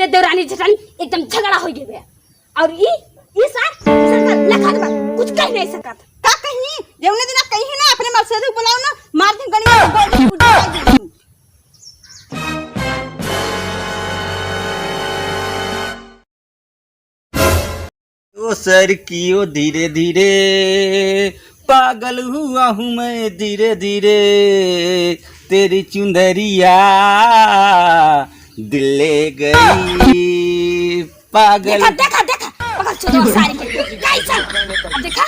देवरानी जेठानी एकदम झगड़ा हो गए और ई सरकार लखन बा कुछ कह नहीं सकत का कहीं जेवने दिन कहीं ना अपने मर्द बुलाओ ना मार दे गणिया ओ सर कियो धीरे धीरे पागल हुआ हूँ मैं धीरे धीरे तेरी चुंदरिया दिल ले गई पागल। देखा देखा पकड़ चलो सारी के कैसा अब देखा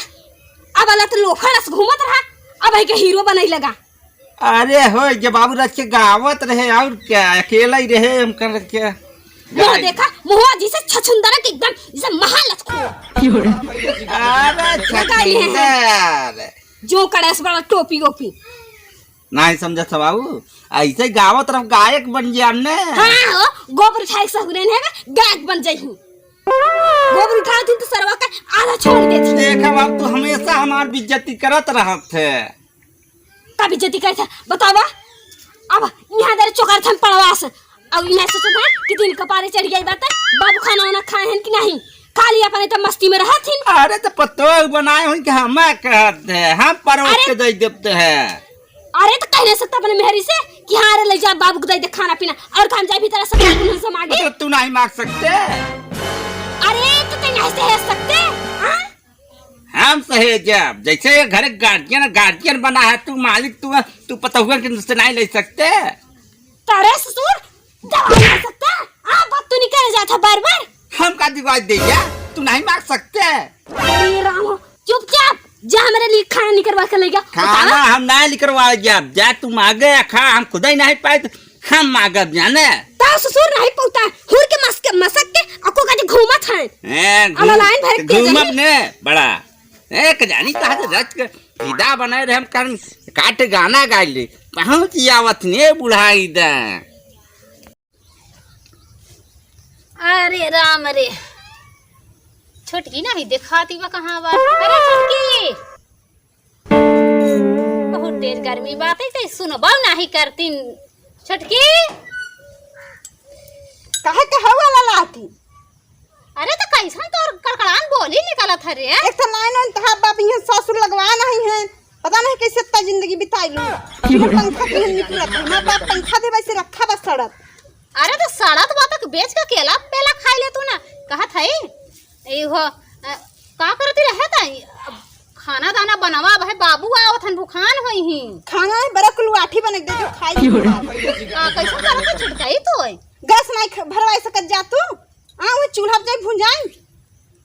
अब वाला तो लोखड़स घूमत रहा अब है के हीरो बनई लगा। अरे हो जब बाबू राज के गावत रहे और क्या अकेला ही रहे हम कर क्या मुँह देखा मुँह जैसे छछुंदर के एकदम जैसे महालक्ष्मी। अरे छछुंदर जो कड़स बड़ा टोपी ओपी नहीं समझा था बाबू ऐसे गावत तरफ गायक बन गया हमने। हाँ गोबर उठाए सहुरेन है गायक बन जाई हूँ गोबर उठाए थी तो सरवा का आधा छोड़ देती। देखा बाबू तू हमेशा हमार बेइज्जती करत रहत थे। कब इज्जती कैसे बतावा अब यहाँ दर चोकर थम पड़वास अब इन्हें सोचा था कि दिन कपारे चढ़ गई बात है बाबू खाना वाना खाए हैं कि नहीं खाली अपने तो मस्ती में रहा थी। अरे तो पतो बनाए हुई कि हम कहते हैं हम परोस के दे देते हैं। अरे तो कह नहीं सकता अपने मेहरी से कि हाँ अरे ले जा बाबू को दे दे खाना पीना और काम जाए भी तरह से मांगे तो तू नहीं मांग सकते। अरे तो कहीं नहीं सह सकते हम सहेजब जैसे घर गार्जियन बना है तू मालिक तू पता हुआ कि से नहीं ले सकते। तारे ससुर दवा ले सकता हाँ बात तू नहीं करे जाता बार बार हम का दिवाई दे जा तू नहीं मांग सकते। अरे राम चुपचाप जा मेरे लिए खाना निकलवा कर ले गया खाना हम नहीं निकलवा जा तू मांगे खा हम खुद ही नहीं पाए तो हम मांगब जाने ता ससुर नहीं पहुंचा हुर के मसक के अको का घूमत है ऑनलाइन भर के घूमब ने बड़ा एक जानी ता रच के विदा बनाए रहे हम कर काट गाना गा ले पहुंच आवत ने बुढ़ाई दे। अरे राम रे छोटकी नहीं दिखाती बा कहाँ बा। अरे छोटकी बहुत तेज गर्मी बात है सुनबो नहीं करती छोटकी काहे कहा वाला लाती। अरे तो कैसा तो कड़कड़ान बोली निकाला था रे एक तो लाइन तहा बाप यहाँ ससुर लगवा नहीं है पता नहीं कैसे इतना जिंदगी बिताई लूं पंखा के निकला मां बाप पंखा दे वैसे रखा बस सड़क। अरे तो सड़क बात बेच के केला पेला खा ले तू ना कहा था ये हो का करती रहे था खाना दाना बनावा भाई बाबू आवत हन भूखान होई ही खाना बड़ा कुलवाठी बन दे जो खाई कैसा करत छुटकाई तो गैस नहीं भरवा सकत जा तू आ वो चूल्हा पे जाई भुंजाई।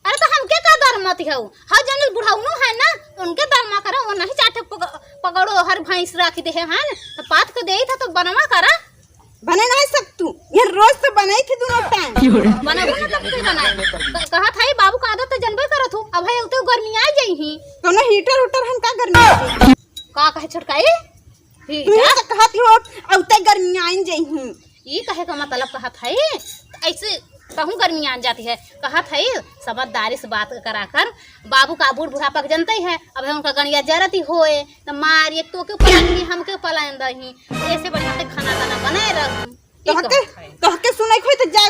अरे तो हमके का दर मत है हर जनल बुढ़ाउनो है ना उनके दर मा करा वो नहीं चाटे पकड़ो हर भैंस रख दे है तो पात को देई था तो बनवा करा बने नहीं सक तू ये रोज तो बनाई थी दोनों टाइम बनाबो ना तब बनाए कहा था बाबू का आदत तो जनबे करत हो अब है तो गर्मी आ जाई ही तो ना हीटर हम का गर्मी का कहे छटकाई तू तो कहत हो अब तक गर्मी आइन जाई हूं ये कहे का मतलब कहा था ऐसे कहूँ गर्मी आ जाती है कहा था समझदारी से बात करा कर बाबू का बूढ़ बुढ़ापा जनते है अब उनका गणिया जरती होए तो मारिए तो के पलानी हमके पलान दही ऐसे बढ़िया से खाना दाना बनाए रख कह के सुनै खोई तो जा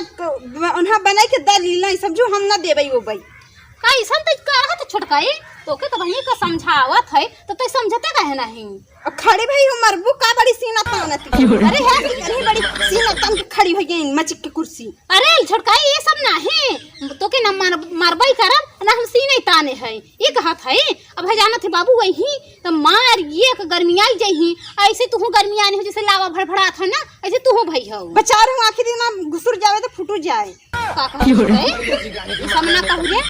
उन्हा बनाई के दल नहीं समझू हम ना देबई ओ भाई कैसन तो कहत छटकाई तोके तो वही का समझावत है तो तू समझते काहे नहीं खड़ी भाई हो मरबू का बड़ी सीना तानती अरे है कि बड़ी सीना तान के खड़ी हो गई मचिक के कुर्सी। अरे छटकाई ये सब नहीं तोके न मारबई करब ना हम सीने ताने है ये कहत है अब है जाना थे बाबू वही तो मार ये गर्मी आई जही ऐसे तू गर्मी आनी हो जैसे लावा भड़भड़ात है ना ऐसे तू भई हो बचार हूं आखिर ना घुसुर जावे तो फुटू जाए का कहत सब ना कहू रे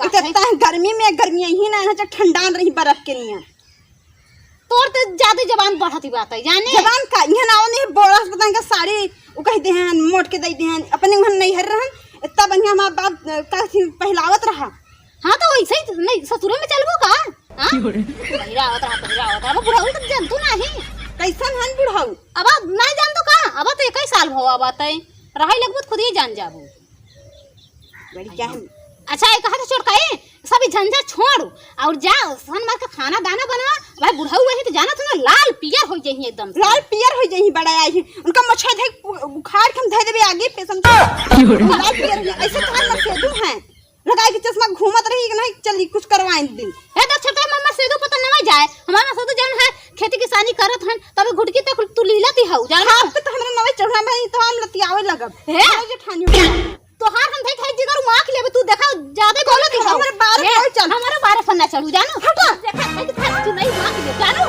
इतना गर्मी में गर्मी ही ना है ठंडान रही बर्फ के लिए तोर तो ज्यादा जबान बढ़ती बात है जाने जबान का यहाँ ना नहीं बोरा बताएंगे साड़ी वो कह दे हैं मोट के दे दे हैं अपने घर नहीं हर रहन इतना बढ़िया मां बाप का पहलावत रहा। हां तो वैसे ही नहीं ससुर में चलबो का हां पहलावत रहा बुढ़ाऊ तो जानतू नहीं कैसन हन बुढ़ाऊ अब नहीं जान तो का अब तो 21 साल हो अब तय रहाई लगबत खुद ही जान जाबो बड़ी क्या है। अच्छा ये कहा था छोटकाई सब झंझट छोड़ और जा सन मार के खाना दाना बना। भाई बुढ़ऊ वही तो जाना तू लाल पियर हो जाही एकदम से। लाल पियर हो जाही बड़ा आई है उनका मच्छर धे उखाड़ के हम धे देबे आगे पे समझो लाल पियर हो जाही। ऐसे कान में सेदू है लगा के चश्मा घूमत रही कि नहीं चली कुछ करवाइन दिन ए तो छोटा मम्मा सेदू पता न जाए हमारा सेदू जन है खेती किसानी करत हन तब घुटकी तक तू लीलती हो जाना। हाथ पे तो हमरा नवे चढ़ना भाई तो हम लतियावे लगब हे? जेठानी तो हार हम भाई खाई जिगर मां के लेबे तू देखा ज्यादा बोलत हो। हमारे बारह हे, कोई चल। हमारे 12 पन्ना चढ़ू जानो हटा देखा भाई खाई तू नहीं मां के ले जानो।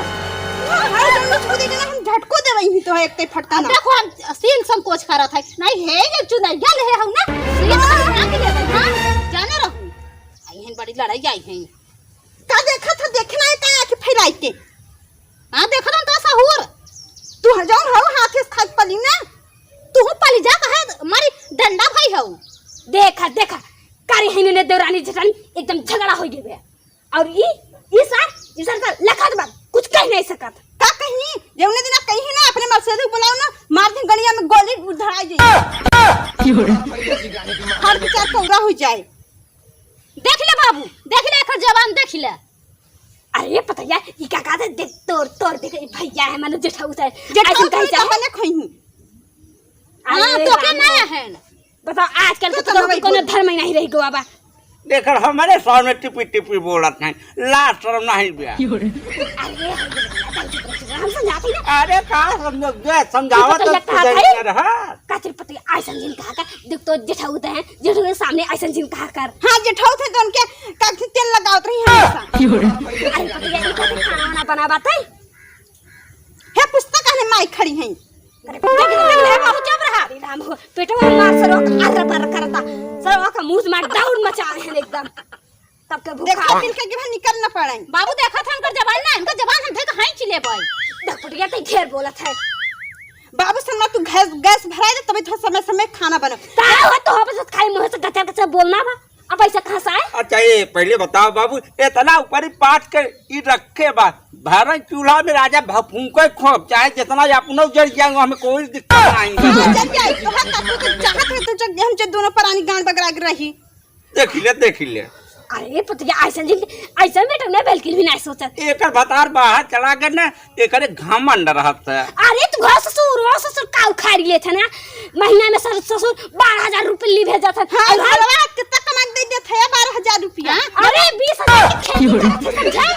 हमारे जन्म छू दे हम झटको देवई ही तो एक ते फटका ना देखो हम सीन संकोच करत है नहीं है ये चुनाई गल है हम ना सीन मां के लेबे हां जाने रहू आई हन बड़ी लड़ाई आई है का देखा था देखना है का आके फैलाई के हां देखत हम तो सहूर तू हजाम हो हाथ से खाद पली ना तू पली जा कहे मारी डंडा भाई हो। देखा देखा कारी हिने ने देवरानी जेठानी एकदम झगड़ा हो गए और ई सर का लखत बात कुछ कह नहीं सकत का कहीं जेवने दिन कहीं ना अपने मर्सेदू बुलाओ ना मार दे गलिया में गोली उधराई जाए हर विचार कौरा हो जाए। देख ले बाबू देख ले एकर जवान देख ले। अरे पता यार ई का कहते देख तोर देख ई भैया है मानो जेठाऊ से जेठाऊ कह जा कहले खही हां तो के नया है बताओ आजकल तो तो नवई कोनो बोल। धर्म ही नहीं रही गो बाबा। देखर हमारे सामने टिपी टिपी बोलत हैं लाज शर्म नहीं बिया। अरे हम समझाते ना अरे का समझावत तो लगता है रहा कातिर पति ऐसन जिन कहा कर देख तो जेठाऊ है जेठाऊ के सामने ऐसन जिन कहा कर। हां जेठाऊ थे तो उनके का तेल लगावत रही हमेशा अरे पति यार इनको खाना वाना बना बात है हे पुस्तक हने माई खड़ी हैं अरे बाबू चुप रहा राम हो पेटवा में मार सरो आर पर करता सरो का मुंह मार दौड़ मचा है एकदम तब के भूखा देखो मिल के भाई निकल ना पड़े बाबू देखा था इनका जवान ना इनका जवान हम देख हाई चिले भाई देख पटिया तो ढेर बोलत है बाबू सन्ना तू गैस भराई दे तभी थोड़ा समय समय खाना बना तारा हो तो हो बस खाई मुंह से गचा गचा बोलना बा अब ऐसा खसा है। अच्छा ये पहले बताओ बाबू इतना ऊपर ही पाट के ई रखे बा भारत चूल्हा में राजा भफूंके खोप चाहे जितना अपनो जड़ गया हमें कोई दिक्कत नहीं। हां चल जाए तो हां का तू चाहत है तो जग हम जे दोनों प्राणी गांड बगरा के रही देख ले अरे पतिया ऐसा बेटा ने बिल्कुल भी नहीं सोचत एकर भतार बाहर चला गए ना एकरे घमंड रहत है। अरे तू घर ससुर का उखाड़ लिए थे ना महीना में ससुर 12,000 रुपए ली भेजा था। हां हलवा कितना कमा के दे थे 12,000 रुपया अरे 20,000 की खेती समझा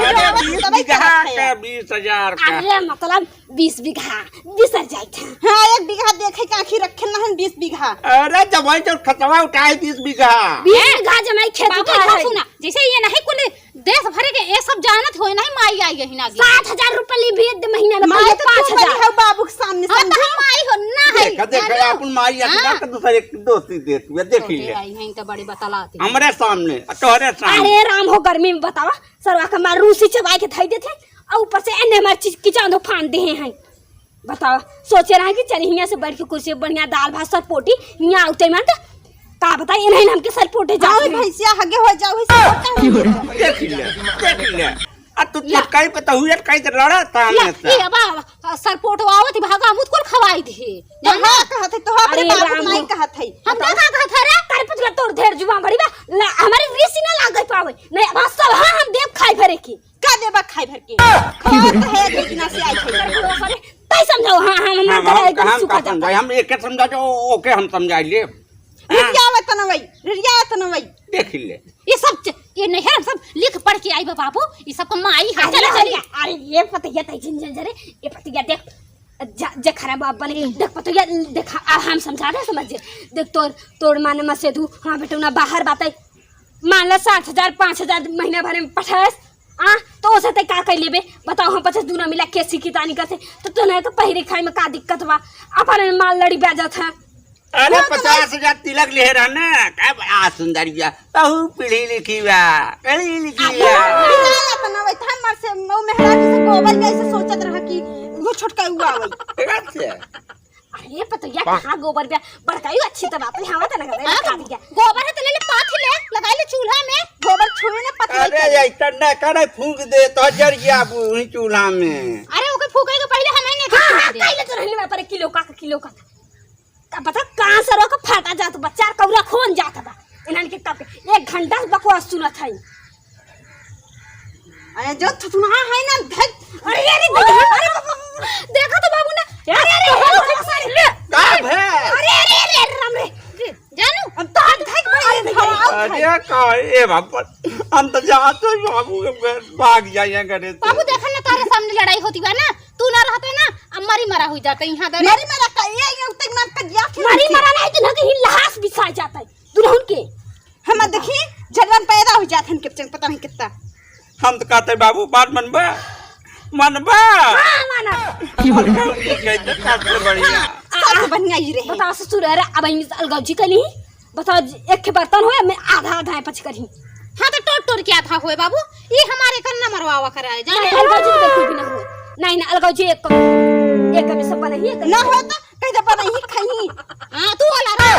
अरे 20 बीघा का 20,000 का अरे मतलब 20 बीघा 20,000 जाए था। हां 1 बीघा देखे का आखिर रखे ना 20 बीघा अरे जब वही जो खतवा उठाए 20 बीघा 20 बीघा जमाई खेती बाबू का देखा है सुना जैसे ये नहीं कुल देश भर के ये सब जानत होए नहीं माई आई यही ना 7,000 रुपए ली भेज दे महीना में माई तो 5,000 है बाबू के सामने हां तो हम आई हो ना है देख अपन माई अपना के दूसरे एक दोस्ती देती है देख ले आई हैं तो बड़ी बतलाती हमरे सामने तोहरे सामने। अरे राम हो गर्मी में बतावा सरवा का मार रूसी चबाई के धई देथे और ऊपर से एने मार चीज किचांदो फान दे हैं बतावा सोचे रहा कि चल हियां से बैठ के कुर्सी पे बढ़िया दाल भात सर पोटी हियां उते मत का बता ये नहीं हमके सर पोटे जाओ जाओ भैंसिया हगे हो जाओ देख ले आ तू चटकाई पे तो हुए कहीं तो लड़ा सामने से ये बा सरपोट आवत भागा मुद कुल खवाई दे जाना कहत है तो अपने अरे बाबू राम नहीं हो। कहत है हम का कहत रे कर पतला तोड़ ढेर जुबा बड़ी बा हमारे रीसी ना लागे पावे नहीं बस सब हां हम देव खाई भरे की का देबा खाई भर के खात है लेकिन से आई है तै समझाओ हां हम हम सुखा का समझाए हम एक समझा जो ओके हम समझा लिए रिया तनवई देख ले ये सब ये नहीं है सब लिख पढ़ के आई बा बाबू ये सब को माई है चले चलिए अरे ये पतिया तै जिन जरे ये पतिया देख जे खराब बाप बने देख पतिया देख हम समझा दे समझ देख तोड़ माने मसेदू हां बेटा ना बाहर बात मान ला 60,000 5,000 महीना भरे में पठास तो उसे का कर लेबे बताओ हम 50 दूना मिला केसी की तानी करते तो तोने तो पहिरे खाए में का दिक्कत बा अपन माल लड़ी बेजत है। अरे 50,000 तिलक ले रहा ना क्या सुंदरिया बहु पढ़ी लिखी बा पढ़ी लिखी बा तनवई था मर से मौ मेहराज से गोबर जैसे सोचत रहा कि वो छोटका हुआ वही अरे पतिया कहां गोबर बे बड़काई अच्छी तो बात है हवा त लगा खा दिया गोबर है तो ले ले पाथी ले लगाई ले चूल्हा में गोबर छुए ना पतली अरे ये इतना करे फूंक दे तो जर गया वही चूल्हा में। अरे ओके फूके के पहले हमें ने काई ले तो रहने में पर किलो का पता कहां से रोक फाटा जात बच्चा कौरा खोन जात बा इनन के कब 1 घंटा बकवास सुनत है है। अरे जो थुथुना है ना धक अरे देखो तो बाबू ने का भे अरे राम रे जानू अब तो हाथ धक बड़े अरे का ए बाबू अंत जा तो बाबू भाग जाए करे तो बाबू देखा ना तारे सामने लड़ाई होती बा ना, तू ना रहते ना अब मरी मरा हो जाता यहाँ दर मेरी मेरा कहिए ये तक मार कर या मारी मरा नहीं तो ना कहीं लाश बिछा जाता है दुल्हन के। हम देखी जलन पैदा हो जात हन के पता नहीं कितना। हम तो कहते बाबू बात मनबा मनबा हां माना कहते काटे बढ़िया सब बढ़िया ही रहे। बताओ ससुर अरे अब इन अलगाव जी कली बताओ एक के बर्तन होए मैं आधा आधा पछ करी। हाँ तो टोट क्या था हुए बाबू, ये हमारे कन्ना मरवावा कराए जाने अलगाव जी तो बिल्कुल भी ना हुए नहीं ना अलगाव जी एक में सब बने ही ना हो तो कह दे पर नहीं खई। हाँ तू वाला रे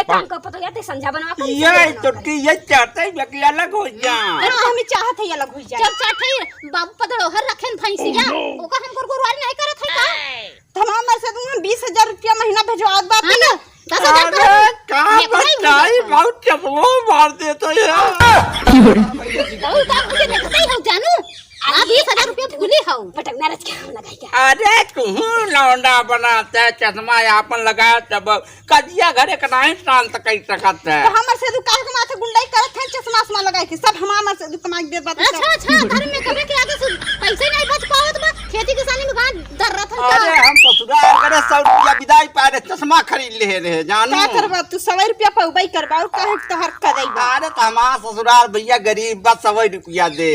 एक काम कर पता याते संजा बनवा कर ये चुटकी ये चाहते ही बकली अलग हो जा अरे हम चाहत है अलग हो जाए। जब चाटे बाबू पतड़ो हर रखेन भैंसिया ओका हमको गुरुवारी नहीं करत है का तमाम से दूंगा 20,000 रुपया महीना भेजवा बात हाँ ना। ना 10,000 अरे का बताई बहुत चपलो मार दे तो यार बहुत आप मुझे देखते ही हो जानू आप 20,000 रुपया भूली हो पटक नाराज क्या लगाई क्या अरे तू लौंडा बनाते चश्मा आपन लगा तब कदिया घरे कनाई टाल तक कई सकत है तो हमर से दू काहे के माथे गुंडाई करत है चश्मा आसमा लगा के सब हमर से दू कमाई दे बात। अच्छा अच्छा घर में कभी के आगे से पैसे नहीं बच पावत बा खेती किसानी में गांठ दर रहा था अरे हम तो सुधार करे 100 रुपया विदाई पाए चश्मा खरीद ले रहे जानू का करबा तू 100 रुपया पाउबाई करबा और काहे तो हर कदई बा। अरे तो हमारा ससुराल भैया गरीब बस 100 रुपया दे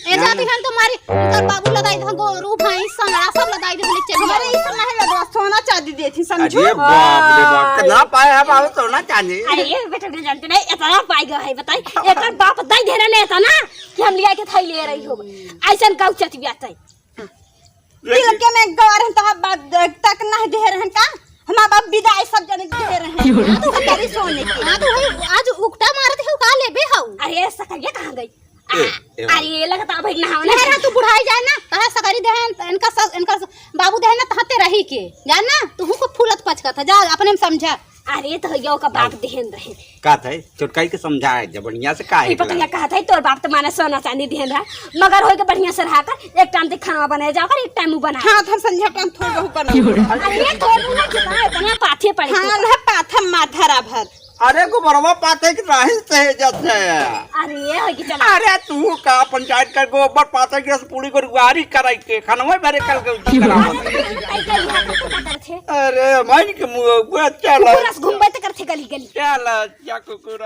ए जाती हन तुम्हारी उनकर बाबू लगाई था गोरू भैंस संगड़ा सब लगाई दे चली हमारे इस नहीं लगवा सोना चांदी देती समझो। अरे बाप रे बाप कितना पाए है बाबू तो ना चाहिए अरे ये बेटा नहीं जानते नहीं इतना पाई गए है बताई एक बाप दई धेरा नहीं था ना कि हम लिया के थई ले रही हो ऐसन का उचत भी आता है दिल के में गवर तो बाप तक ना दे रहन का हमारा बाप विदाई सब जने दे रहे हैं तू हमारी सोने की। हां तो आज उकटा मारत है का लेबे हौ अरे सकरिया कहां गई अरे ये लगता भाई नहाओ नहीं ना तू बुढ़ाई जाए ना कहा सकरी देहन इनका बाबू देहन ना तहते रही के जान ना तू को फूलत पचका था जा अपने में समझा। अरे तो यो का बाप देहन रहे का थे चुटकाई के समझाए जब बढ़िया से काहे ये पता कहा था तोर बाप तो माने सोना चांदी देहन रहा मगर होय के बढ़िया से रहा कर एक टाइम तक खाना बनाए जाकर एक टाइम बना हाँ हम संझा टाइम थोड़ा बहुत बना अरे तोर ना कितना इतना पाथे पड़े हाँ ना पाथम माथरा भर अरे को बरवा पाते कि राही से जत है अरे ये होय के चला अरे तू का पंचायत कर गोबर पाते के पूरी को गुआरी कराई के खनवे भरे कल के थे अरे माइन के मुंह चल पूरा घूमबे त करथे गली गली चल या कुकुर